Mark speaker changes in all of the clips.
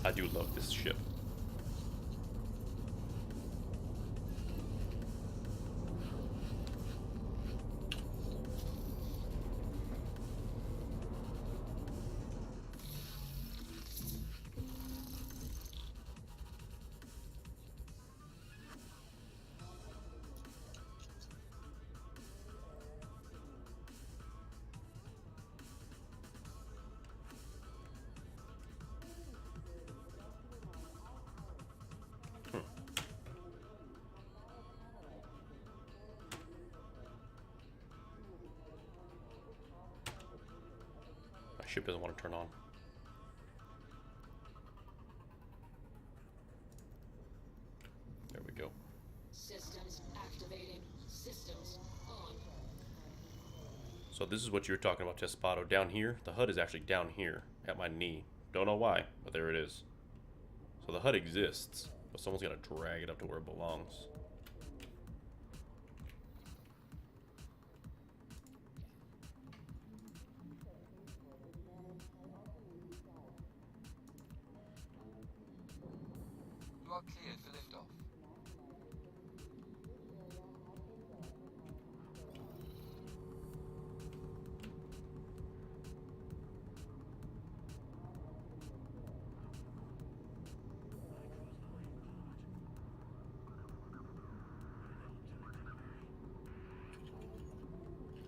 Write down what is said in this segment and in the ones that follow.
Speaker 1: I do love this ship. My ship doesn't want to turn on. There we go.
Speaker 2: Systems activating. Systems on.
Speaker 1: So this is what you were talking about, Tespado. Down here, the HUD is actually down here at my knee. Don't know why, but there it is. So the HUD exists, but someone's got to drag it up to where it belongs.
Speaker 3: You are cleared for liftoff.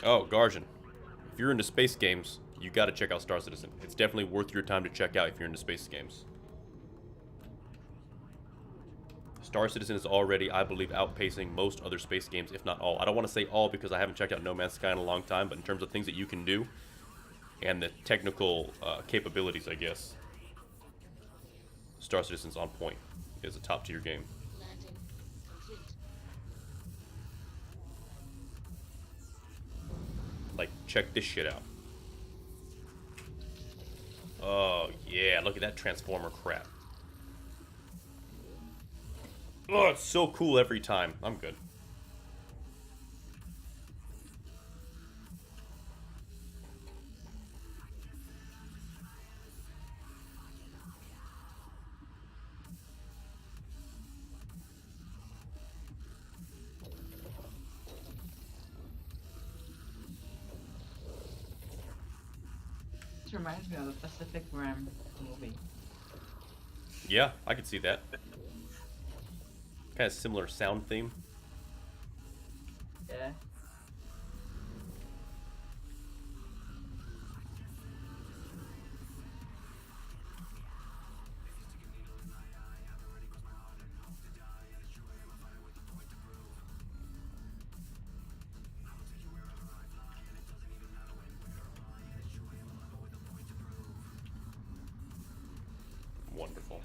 Speaker 1: Oh, Garjan. If you're into space games, you got to check out Star Citizen. It's definitely worth your time to check out if you're into space games. Star Citizen is already, I believe, outpacing most other space games, if not all. I don't want to say all because I haven't checked out No Man's Sky in a long time, but in terms of things that you can do and the technical capabilities, I guess, Star Citizen's on point. It's a top-tier game.
Speaker 2: Landing complete.
Speaker 1: Like, check this shit out. Oh, yeah, look at that Transformer crap. Oh, it's so cool every time. I'm good.
Speaker 4: This reminds me of the Pacific Rim movie.
Speaker 1: Yeah, I could see that. Kind of similar sound theme.
Speaker 4: Yeah.
Speaker 1: Wonderful.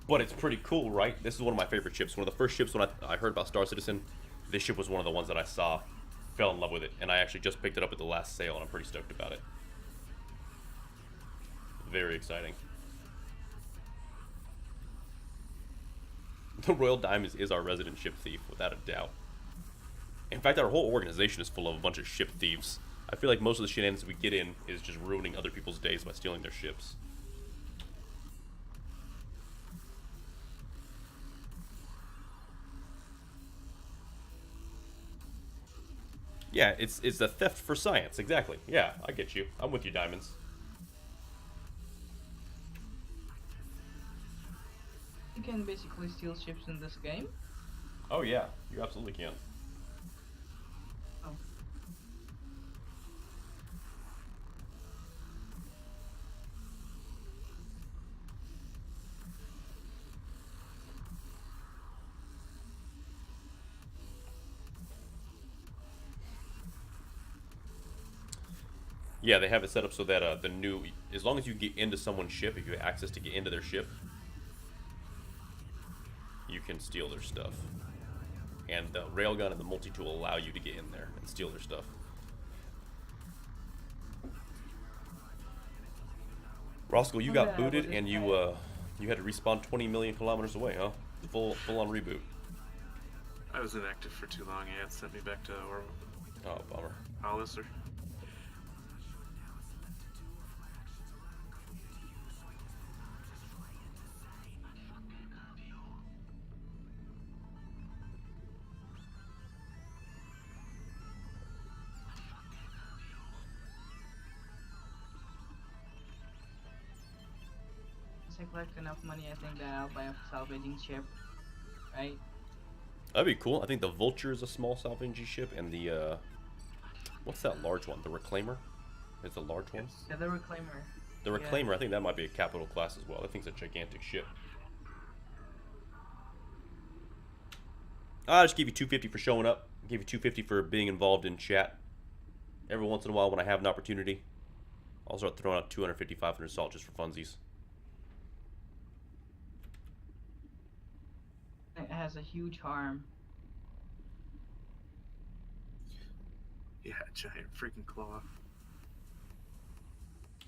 Speaker 1: But it's pretty cool, right? This is one of my favorite ships. One of the first ships when I heard about Star Citizen, this ship was one of the ones that I saw, fell in love with it, and I actually just picked it up at the last sale, and I'm pretty stoked about it. Very exciting. The Royal Diamond is our resident ship thief, without a doubt. In fact, our whole organization is full of a bunch of ship thieves. I feel like most of the shenanigans we get in is just ruining other people's days by stealing their ships. Yeah, it's a theft for science, exactly. Yeah, I get you. I'm with you, Diamonds.
Speaker 4: You can basically steal ships in this game.
Speaker 1: Oh yeah, you absolutely can.
Speaker 4: Oh.
Speaker 1: Yeah, they have it set up so that as long as you get into someone's ship, if you have access to get into their ship, you can steal their stuff. And the railgun and the multi-tool allow you to get in there and steal their stuff. Roscoe, you got booted and you had to respawn 20 million kilometers away, huh? Full on reboot.
Speaker 5: I was inactive for too long. Yeah, it sent me back to
Speaker 1: Oh, bummer.
Speaker 5: Hollis or
Speaker 4: I collect enough money, I think that I'll buy a salvaging ship, right?
Speaker 1: That'd be cool. I think the Vulture is a small salvaging ship, and the what's that large one? The Reclaimer is the large one.
Speaker 4: Yeah, the Reclaimer.
Speaker 1: The
Speaker 4: Yeah.
Speaker 1: Reclaimer, I think that might be a capital class as well. That thing's a gigantic ship. I'll just give you 250 for showing up. I'll give you 250 for being involved in chat. Every once in a while when I have an opportunity, I'll start throwing out 250, 500 salt just for funsies.
Speaker 4: It has a huge harm.
Speaker 5: Yeah, giant freaking claw.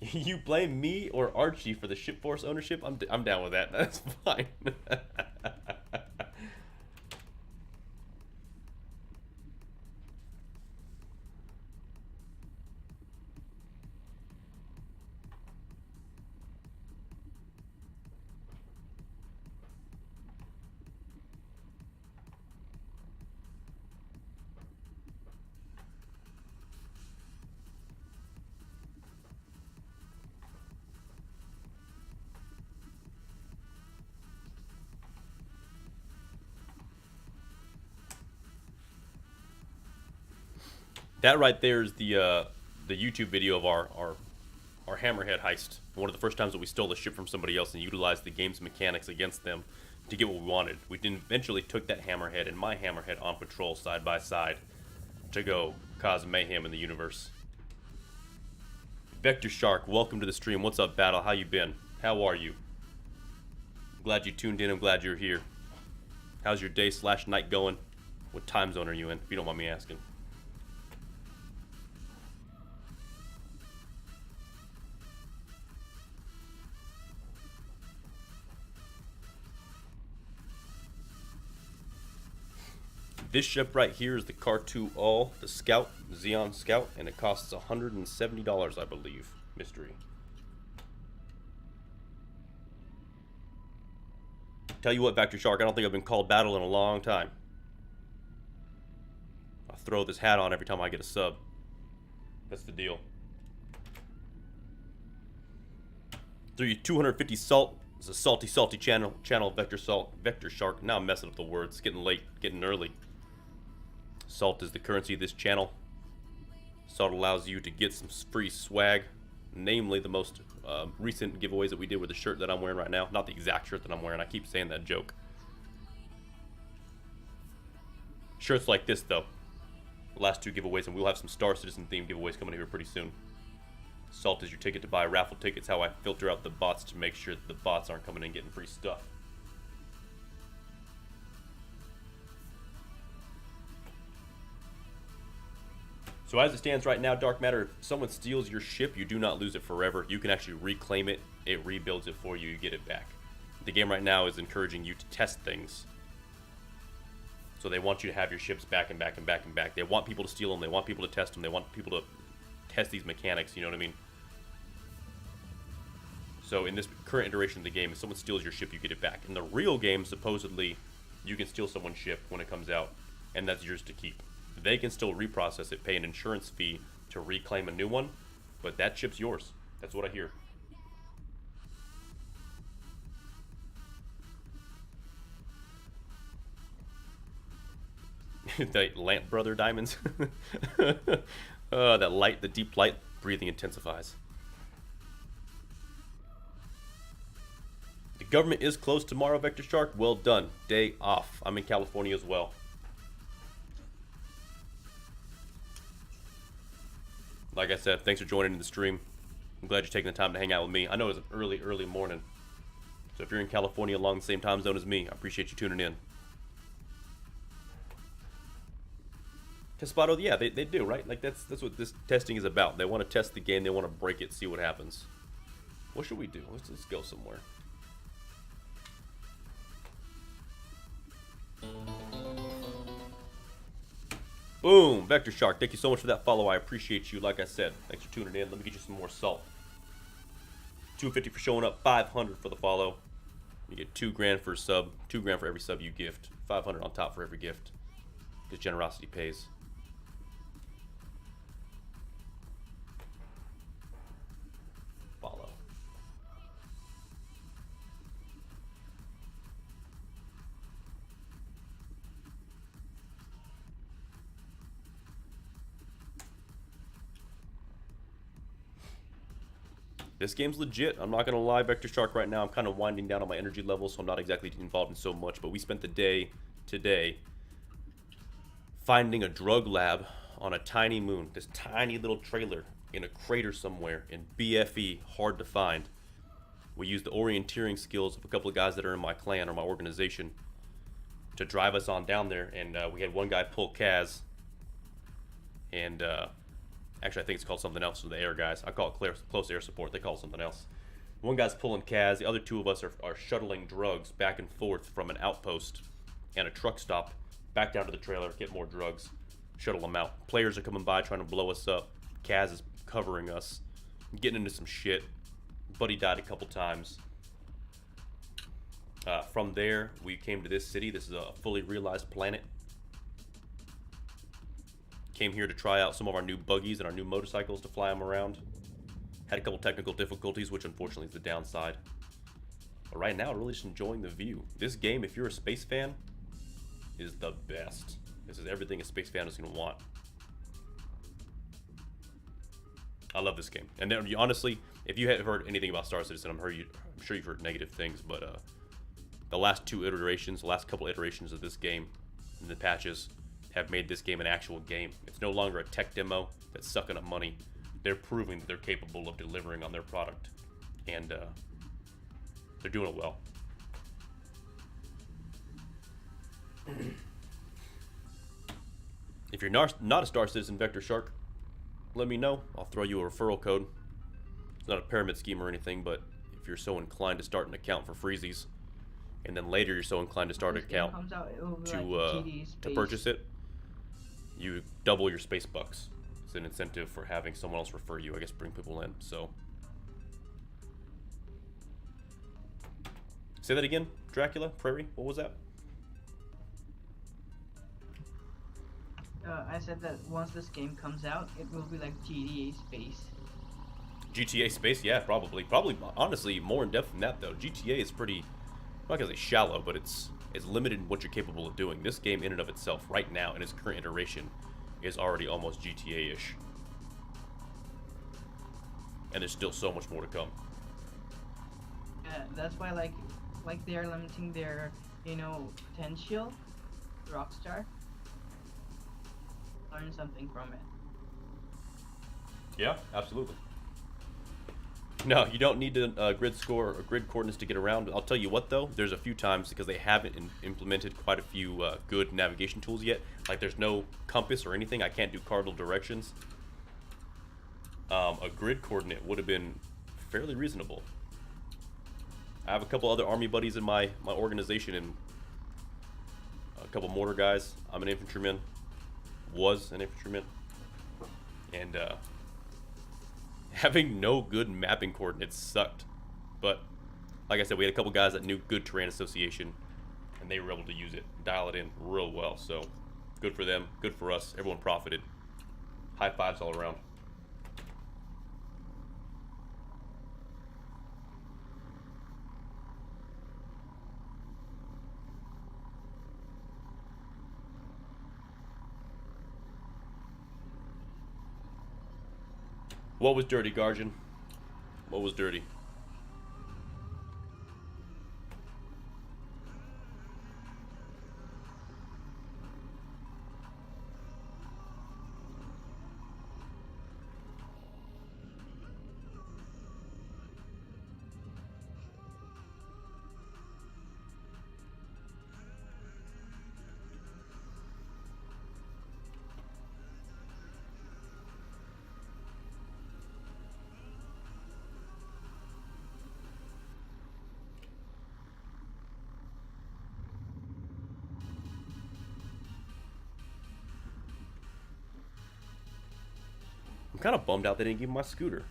Speaker 1: You blame me or Archie for the ship force ownership? I'm down with that. That's fine. That right there is the YouTube video of our hammerhead heist. One of the first times that we stole a ship from somebody else and utilized the game's mechanics against them to get what we wanted. We eventually took that hammerhead and my hammerhead on patrol side by side to go cause mayhem in the universe. Vector Shark, welcome to the stream. What's up, Battle? How you been? How are you? I'm glad you tuned in. I'm glad you're here. How's your day / night going? What time zone are you in, if you don't mind me asking? This ship right here is the Khartu-Al, the Scout, xi'an Scout, and it costs $170, I believe. Mystery. Tell you what, Vector Shark, I don't think I've been called battle in a long time. I throw this hat on every time I get a sub. That's the deal. Throw you 250 salt. It's a salty channel Vector Shark. Now I'm messing up the words. It's getting late, getting early. Salt is the currency of this channel. Salt allows you to get some free swag, namely the most recent giveaways that we did with the shirt that I'm wearing right now. Not the exact shirt that I'm wearing. I keep saying that joke. Shirts like this, though. The last 2 giveaways, and we'll have some Star Citizen themed giveaways coming here pretty soon. Salt is your ticket to buy raffle tickets. How I filter out the bots to make sure that the bots aren't coming in getting free stuff. So as it stands right now, Dark Matter, if someone steals your ship, you do not lose it forever. You can actually reclaim it. It rebuilds it for you. You get it back. The game right now is encouraging you to test things. So they want you to have your ships back and back and back and back. They want people to steal them. They want people to test them. They want people to test these mechanics. You know what I mean? So in this current iteration of the game, if someone steals your ship, you get it back. In the real game, supposedly, you can steal someone's ship when it comes out, and that's yours to keep. They can still reprocess it, pay an insurance fee to reclaim a new one, but that ship's yours. That's what I hear. The Lamp Brother diamonds. That light, the deep light, breathing intensifies. The government is closed tomorrow, Vector Shark. Well done. Day off. I'm in California as well. Like I said, thanks for joining in the stream. I'm glad you're taking the time to hang out with me. I know it's an early morning. So if you're in California along the same time zone as me, I appreciate you tuning in. Tespado, yeah, they do, right? Like that's what this testing is about. They want to test the game, they want to break it, see what happens. What should we do? Let's go somewhere. Boom! Vector Shark, thank you so much for that follow. I appreciate you. Like I said, thanks for tuning in. Let me get you some more salt. $250 for showing up, $500 for the follow. You get $2,000 for a sub, $2,000 for every sub you gift, $500 on top for every gift. Because generosity pays. Follow. This game's legit. I'm not going to lie, Vector Shark, right now I'm kind of winding down on my energy levels, so I'm not exactly involved in so much. But we spent the day today finding a drug lab on a tiny moon. This tiny little trailer in a crater somewhere in BFE, hard to find. We used the orienteering skills of a couple of guys that are in my clan or my organization to drive us on down there. And we had one guy pull Kaz. And actually, I think it's called something else for the air guys. I call it close air support. They call it something else. One guy's pulling Kaz. The other two of us are shuttling drugs back and forth from an outpost and a truck stop back down to the trailer, get more drugs, shuttle them out. Players are coming by trying to blow us up. Kaz is covering us, getting into some shit. Buddy died a couple times. From there, we came to this city. This is a fully realized planet. Came here to try out some of our new buggies and our new motorcycles to fly them around. Had a couple technical difficulties, which unfortunately is the downside. But right now, really just enjoying the view. This game, if you're a space fan, is the best. This is everything a space fan is going to want. I love this game. And then, honestly, if you haven't heard anything about Star Citizen, I'm sure you've heard negative things, but the last couple iterations of this game, and the patches, have made this game an actual game. It's no longer a tech demo that's sucking up money. They're proving that they're capable of delivering on their product, and they're doing it well. If you're not a Star Citizen, Vector Shark, let me know. I'll throw you a referral code. It's not a pyramid scheme or anything, but if you're so inclined to start an account for freezies, and then later you're so inclined to start an account to purchase it, you double your space bucks. It's an incentive for having someone else refer you, I guess, bring people in. So, say that again, Dracula, Prairie, what was that?
Speaker 4: I said that once this game comes out, it will be like GTA Space.
Speaker 1: GTA Space, yeah, probably, honestly, more in depth than that though. GTA is pretty, I'm not gonna say shallow, but it's limited in what you're capable of doing. This game, in and of itself, right now in its current iteration, is already almost GTA-ish, and there's still so much more to come.
Speaker 4: That's why, like they are limiting their, potential. Rockstar. Learn something from it.
Speaker 1: Yeah, absolutely. No, you don't need to grid score or grid coordinates to get around. I'll tell you what, though, there's a few times, because they haven't implemented quite a few good navigation tools yet. Like, there's no compass or anything. I can't do cardinal directions. A grid coordinate would have been fairly reasonable. I have a couple other army buddies in my organization, and a couple mortar guys. I'm an infantryman. Was an infantryman. And, having no good mapping coordinates sucked. But, like I said, we had a couple guys that knew good terrain association, and they were able to use it, dial it in real well. So, good for them, good for us. Everyone profited. High fives all around. What was dirty, Guardian? What was dirty? I'm kind of bummed out they didn't give me my scooter.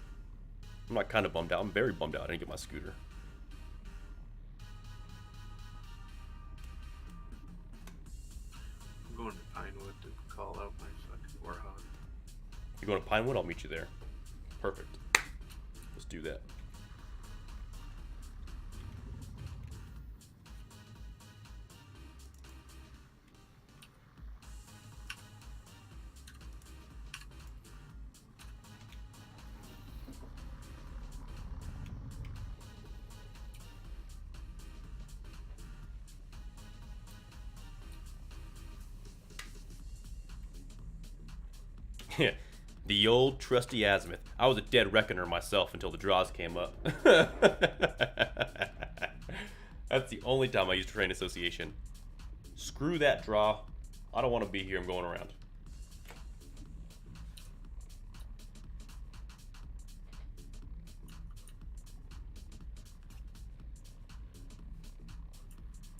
Speaker 1: I'm not kind of bummed out. I'm very bummed out I didn't get my scooter.
Speaker 5: I'm going to Pinewood to call out my fucking Warhog.
Speaker 1: You going to Pinewood? I'll meet you there. Perfect. Let's do that. The old trusty azimuth. I was a dead reckoner myself until the draws came up. That's the only time I used terrain association. Screw that draw. I don't want to be here. I'm going around.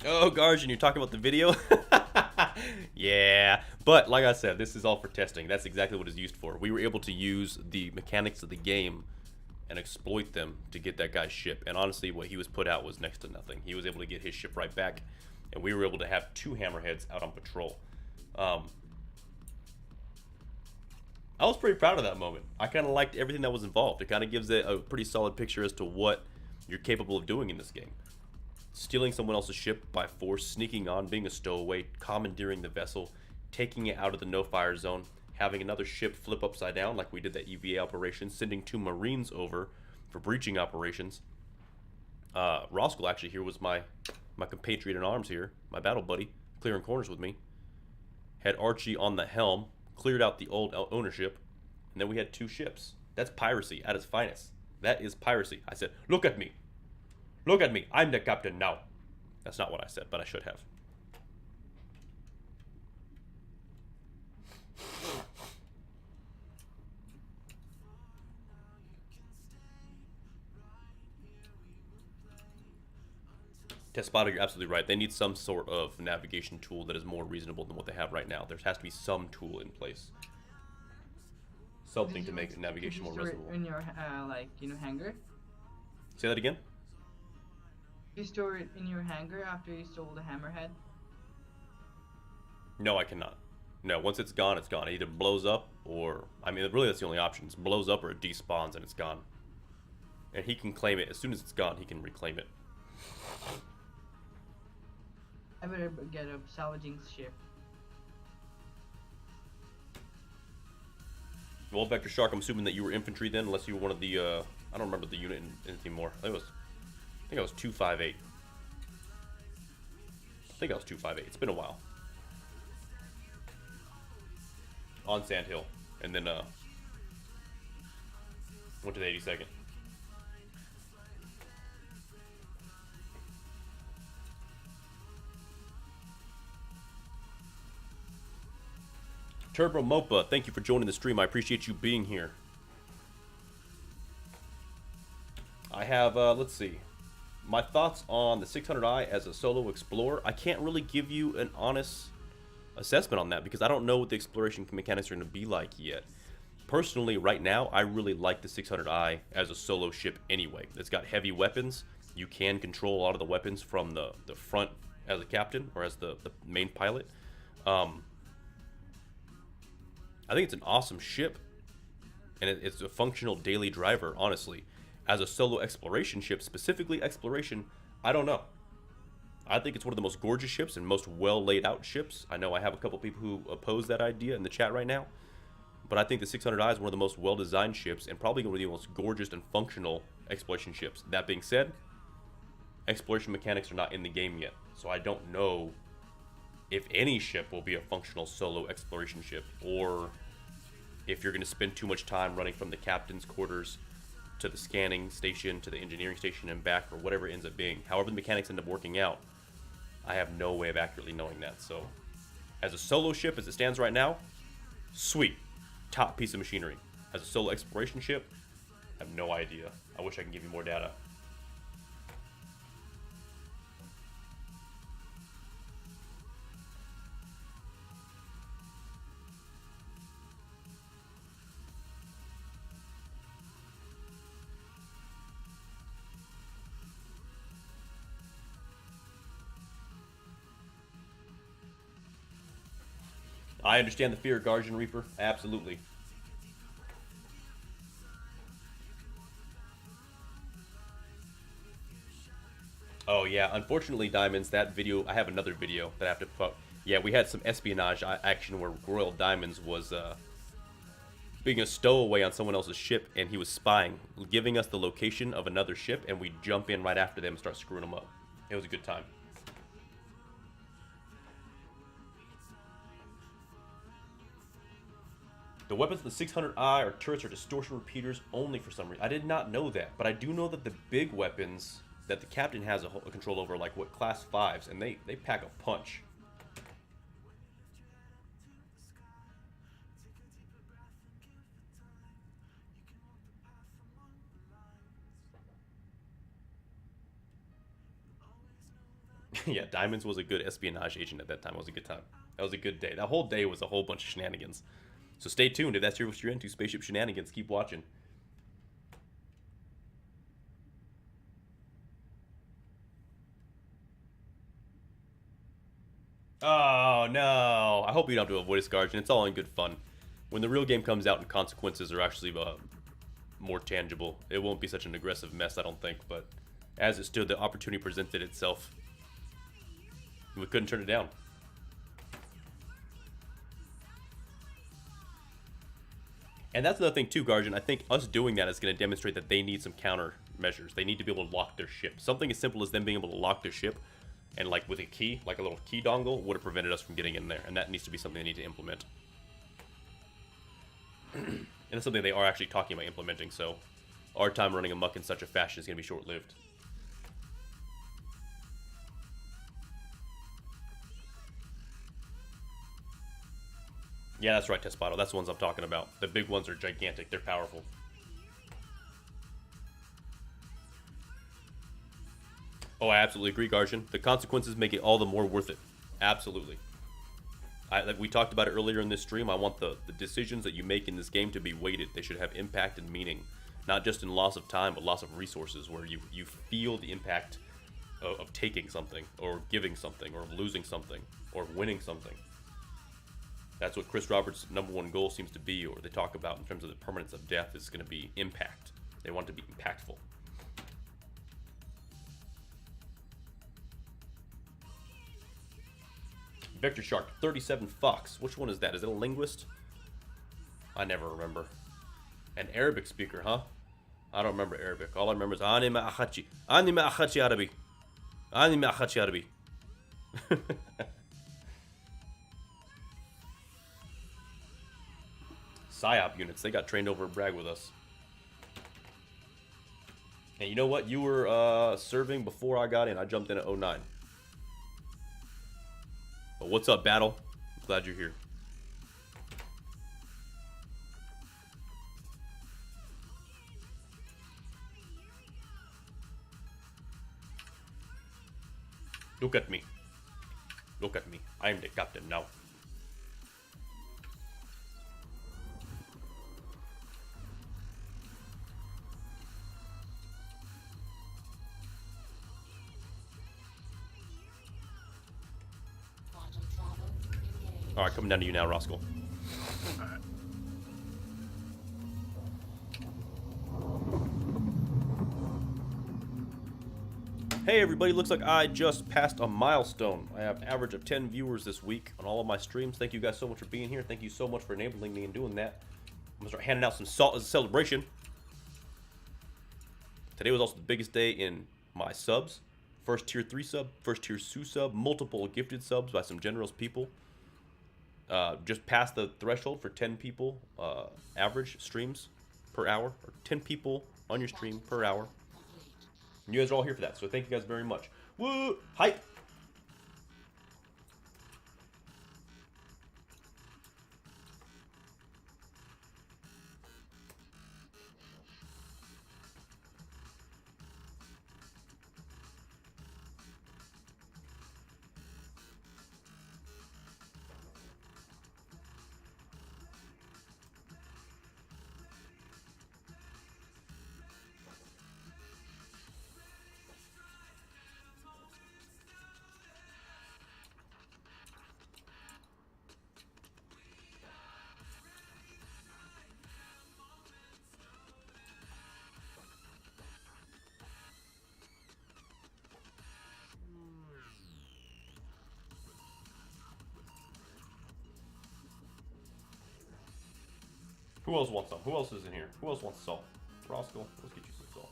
Speaker 1: Oh, Garjan, you're talking about the video? Yeah, but like I said, this is all for testing. That's exactly what it's used for. We were able to use the mechanics of the game and exploit them to get that guy's ship. And honestly, what he was put out was next to nothing. He was able to get his ship right back, and we were able to have 2 hammerheads out on patrol. I was pretty proud of that moment. I kind of liked everything that was involved. It kind of gives it a pretty solid picture as to what you're capable of doing in this game. Stealing someone else's ship by force, sneaking on, being a stowaway, commandeering the vessel, taking it out of the no-fire zone, having another ship flip upside down like we did that EVA operation, sending 2 Marines over for breaching operations. Roscoe actually here was my compatriot in arms here, my battle buddy, clearing corners with me. Had Archie on the helm, cleared out the old ownership, and then we had 2 ships. That's piracy at its finest. That is piracy. I said, look at me. Look at me. I'm the captain now. That's not what I said, but I should have. Test Spotter, you're absolutely right. They need some sort of navigation tool that is more reasonable than what they have right now. There has to be some tool in place. Something to make navigation more reasonable.
Speaker 4: In your hangar?
Speaker 1: Say that again?
Speaker 4: You store it in your hangar after you stole the hammerhead?
Speaker 1: No, I cannot. No, once it's gone, it's gone. It either blows up or... I mean, really that's the only option. It blows up or it despawns and it's gone. And he can claim it. As soon as it's gone, he can reclaim it.
Speaker 4: I better get a salvaging ship.
Speaker 1: Well, Vector Shark, I'm assuming that you were infantry then, unless you were one of the... I don't remember the unit anymore. I think I was 258. I think I was 258. It's been a while. On Sandhill. And then went to the 82nd. Turbo Mopa, thank you for joining the stream. I appreciate you being here. I have, let's see. My thoughts on the 600i as a solo explorer. I can't really give you an honest assessment on that because I don't know what the exploration mechanics are going to be like yet. Personally, right now, I really like the 600i as a solo ship anyway. It's got heavy weapons. You can control a lot of the weapons from the front as a captain or as the main pilot. I think it's an awesome ship, and it's a functional daily driver, honestly. As a solo exploration ship, specifically exploration, I don't know. I think it's one of the most gorgeous ships and most well laid out ships. I know I have a couple people who oppose that idea in the chat right now, but I think the 600i is one of the most well designed ships and probably one of the most gorgeous and functional exploration ships. That being said, exploration mechanics are not in the game yet, so I don't know if any ship will be a functional solo exploration ship, or if you're going to spend too much time running from the captain's quarters to the scanning station, to the engineering station and back, or whatever it ends up being. However the mechanics end up working out, I have no way of accurately knowing that. So, as a solo ship, as it stands right now, sweet. Top piece of machinery. As a solo exploration ship, I have no idea. I wish I could give you more data. I understand the fear of Guardian Reaper. Absolutely. Oh yeah, unfortunately, Diamonds, that video, I have another video that I have to put. Yeah, we had some espionage action where Royal Diamonds was being a stowaway on someone else's ship, and he was spying, giving us the location of another ship, and we jump in right after them and start screwing them up. It was a good time. The weapons in the 600i or turrets are distortion repeaters only for some reason. I did not know that, but I do know that the big weapons that the captain has a control over, like what, class 5s, and they pack a punch. Yeah, Diamonds was a good espionage agent at that time. It was a good time. That was a good day. That whole day was a whole bunch of shenanigans. So stay tuned. If that's what you're into, spaceship shenanigans, keep watching. Oh, no. I hope you don't have to avoid a Guardian. It's all in good fun. When the real game comes out and consequences are actually more tangible, it won't be such an aggressive mess, I don't think. But as it stood, the opportunity presented itself. We couldn't turn it down. And that's another thing too, Guardian. I think us doing that is going to demonstrate that they need some countermeasures. They need to be able to lock their ship. Something as simple as them being able to lock their ship, and like with a key, like a little key dongle, would have prevented us from getting in there. And that needs to be something they need to implement. And it's something they are actually talking about implementing. So our time running amok in such a fashion is going to be short-lived. Yeah, that's right, Tespato. That's the ones I'm talking about. The big ones are gigantic. They're powerful. Oh, I absolutely agree, Guardian. The consequences make it all the more worth it. Absolutely. Like we talked about it earlier in this stream, I want the decisions that you make in this game to be weighted. They should have impact and meaning. Not just in loss of time, but loss of resources, where you feel the impact of taking something, or giving something, or losing something, or winning something. That's what Chris Roberts' #1 goal seems to be, or they talk about in terms of the permanence of death, is going to be impact. They want it to be impactful. Vector Shark, 37 Fox. Which one is that? Is it a linguist? I never remember. An Arabic speaker, huh? I don't remember Arabic. All I remember is Ani ma akhachi. Ani ma akhachi Arabi. Ani ma akhachi Arabi. PSYOP units, they got trained over at Bragg with us. And you know what? You were serving before I got in. I jumped in at 09. But what's up, Battle? I'm glad you're here. Look at me. Look at me. I am the captain now. Alright, coming down to you now, Roscoe.
Speaker 5: Alright.
Speaker 1: Hey everybody, looks like I just passed a milestone. I have an average of 10 viewers this week on all of my streams. Thank you guys so much for being here. Thank you so much for enabling me and doing that. I'm gonna start handing out some salt as a celebration. Today was also the biggest day in my subs. First tier 3 sub, first tier 2 sub, multiple gifted subs by some generous people. Just passed the threshold for 10 people average streams per hour, or 10 people on your stream per hour. And you guys are all here for that, so thank you guys very much. Woo! Hype! Who else wants some? Who else is in here? Who else wants salt? Roscoe, let's get you some salt.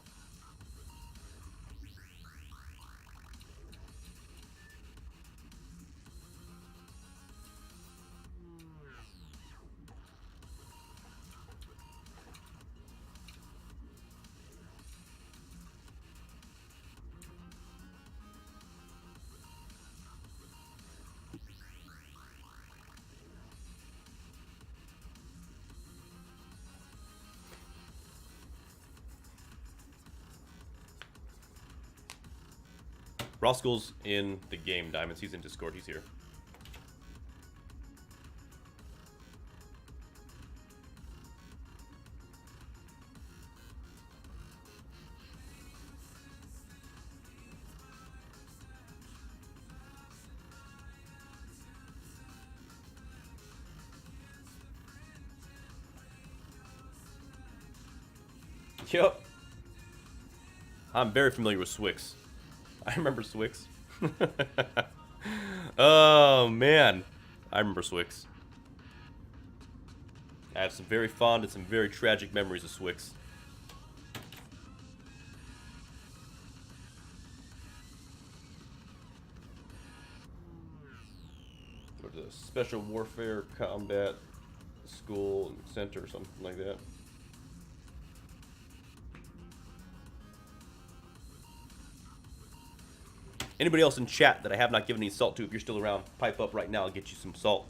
Speaker 1: Roscoe's in the game, Diamonds. He's in Discord. He's here. Yep. I'm very familiar with Swix. I remember Swix. Oh, man. I remember Swix. I have some very fond and some very tragic memories of Swix. Go to the Special Warfare Combat School Center or something like that. Anybody else in chat that I have not given any salt to, if you're still around, pipe up right now. I'll get you some salt.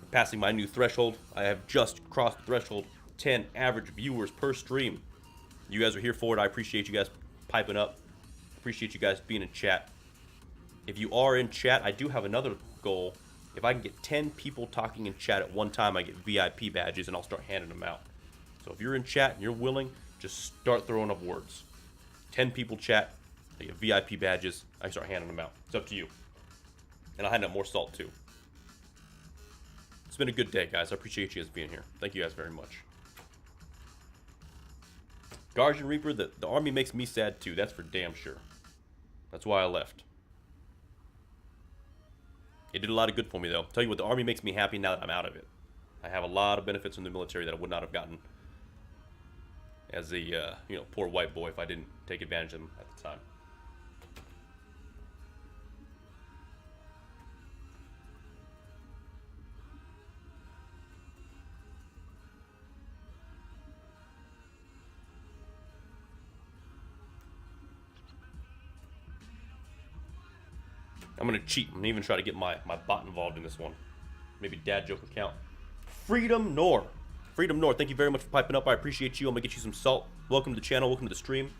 Speaker 1: I'm passing my new threshold. I have just crossed the threshold. 10 average viewers per stream. You guys are here for it. I appreciate you guys piping up. Appreciate you guys being in chat. If you are in chat, I do have another goal. If I can get 10 people talking in chat at one time, I get VIP badges, and I'll start handing them out. So if you're in chat and you're willing, just start throwing up words. 10 people chat. I get VIP badges. I start handing them out. It's up to you. And I'll hand out more salt, too. It's been a good day, guys. I appreciate you guys being here. Thank you guys very much. Guardian Reaper, the army makes me sad, too. That's for damn sure. That's why I left. It did a lot of good for me, though. Tell you what, the army makes me happy now that I'm out of it. I have a lot of benefits from the military that I would not have gotten as a poor white boy if I didn't take advantage of them at the time. I'm going to cheat. I'm going to even try to get my bot involved in this one. Maybe dad joke account. Freedom Nor. Freedom Nor, thank you very much for piping up. I appreciate you. I'm going to get you some salt. Welcome to the channel. Welcome to the stream.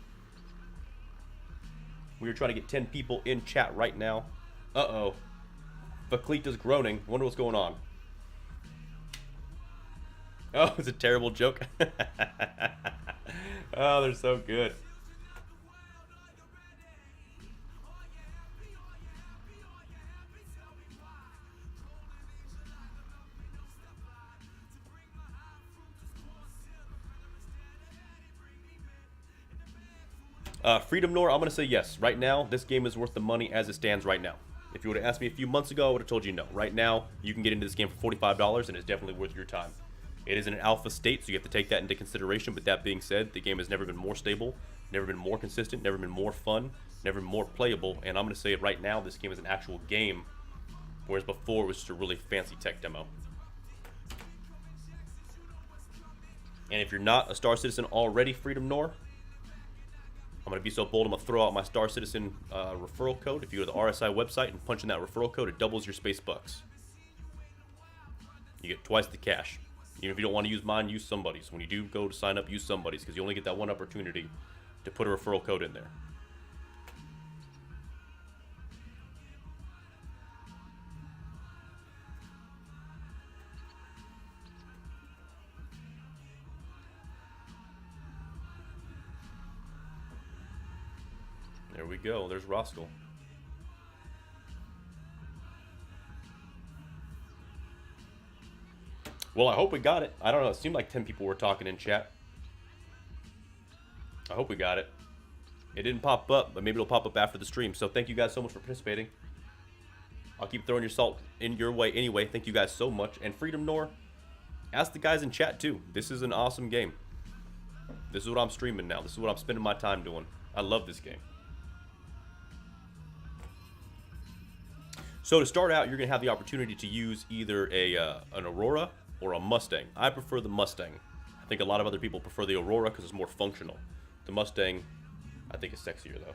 Speaker 1: We are trying to get 10 people in chat right now. Uh-oh. Vaclita's groaning. I wonder what's going on. Oh, it's a terrible joke. Oh, they're so good. Freedom Nor, I'm going to say yes. Right now, this game is worth the money as it stands right now. If you would have asked me a few months ago, I would have told you no. Right now, you can get into this game for $45, and it's definitely worth your time. It is in an alpha state, so you have to take that into consideration. But that being said, the game has never been more stable, never been more consistent, never been more fun, never been more playable. And I'm going to say it right now, this game is an actual game, whereas before it was just a really fancy tech demo. And if you're not a Star Citizen already, Freedom Nor, I'm going to be so bold, I'm going to throw out my Star Citizen referral code. If you go to the RSI website and punch in that referral code, it doubles your space bucks. You get twice the cash. Even if you don't want to use mine, use somebody's. When you do go to sign up, use somebody's, because you only get that one opportunity to put a referral code in there. There we go. There's Roscoe. Well, I hope we got it. I don't know. It seemed like 10 people were talking in chat. I hope we got it. It didn't pop up, but maybe it'll pop up after the stream. So thank you guys so much for participating. I'll keep throwing your salt in your way anyway. Thank you guys so much. And Freedom Nor, ask the guys in chat too. This is an awesome game. This is what I'm streaming now. This is what I'm spending my time doing. I love this game. So to start out, you're going to have the opportunity to use either an Aurora or a Mustang. I prefer the Mustang. I think a lot of other people prefer the Aurora because it's more functional. The Mustang, I think, is sexier though.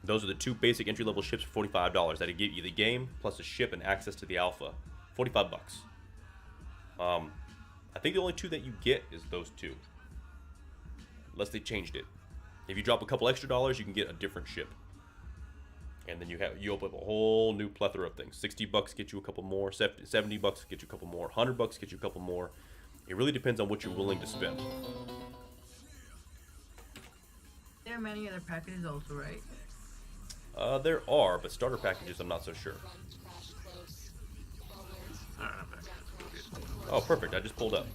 Speaker 1: Those are the two basic entry-level ships for $45. That'll give you the game plus a ship and access to the alpha. 45 bucks. I think the only two that you get is those two, unless they changed it. If you drop a couple extra dollars, you can get a different ship. And then you open up a whole new plethora of things. $60 get you a couple more. $70 get you a couple more. $100 get you a couple more. It really depends on what you're willing to spend.
Speaker 4: There are many other packages also, right?
Speaker 1: There are, but starter packages I'm not so sure.
Speaker 5: Alright, I'm back. Let's go get
Speaker 1: Oh, perfect. I just pulled up.